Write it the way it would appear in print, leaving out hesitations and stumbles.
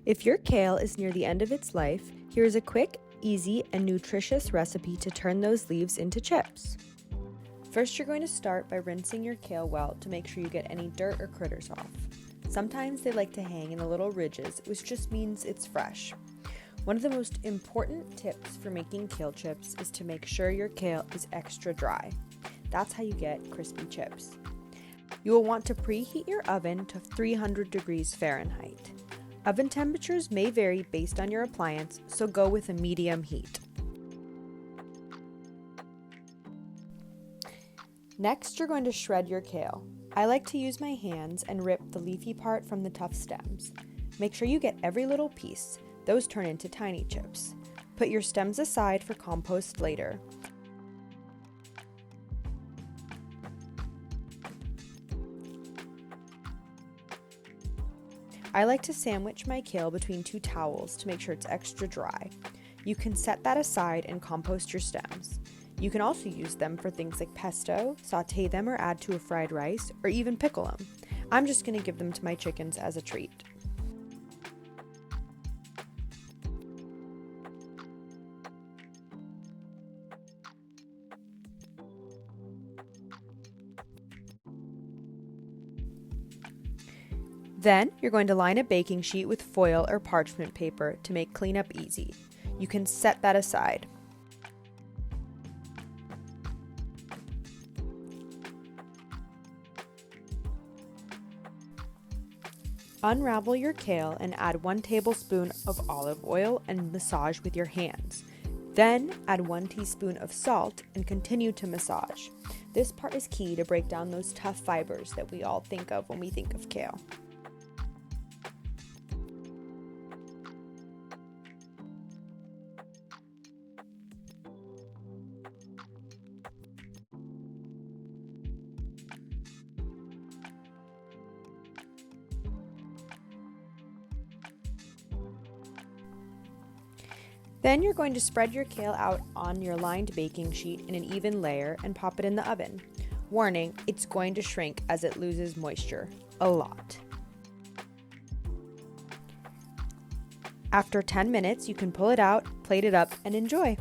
If your kale is near the end of its life, here's a quick, easy, and nutritious recipe to turn those leaves into chips. First, you're going to start by rinsing your kale well to make sure you get any dirt or critters off. Sometimes they like to hang in the little ridges, which just means it's fresh. One of the most important tips for making kale chips is to make sure your kale is extra dry. That's how you get crispy chips. You will want to preheat your oven to 300 degrees Fahrenheit. Oven temperatures may vary based on your appliance, so go with a medium heat. Next, you're going to shred your kale. I like to use my hands and rip the leafy part from the tough stems. Make sure you get every little piece. Those turn into tiny chips. Put your stems aside for compost later. I like to sandwich my kale between two towels to make sure it's extra dry. You can set that aside and compost your stems. You can also use them for things like pesto, sauté them or add to a fried rice, or even pickle them. I'm just going to give them to my chickens as a treat. Then, you're going to line a baking sheet with foil or parchment paper to make cleanup easy. You can set that aside. Unravel your kale and add 1 tablespoon of olive oil and massage with your hands. Then add 1 teaspoon of salt and continue to massage. This part is key to break down those tough fibers that we all think of when we think of kale. Then you're going to spread your kale out on your lined baking sheet in an even layer and pop it in the oven. Warning, it's going to shrink as it loses moisture. A lot. After 10 minutes, you can pull it out, plate it up, and enjoy.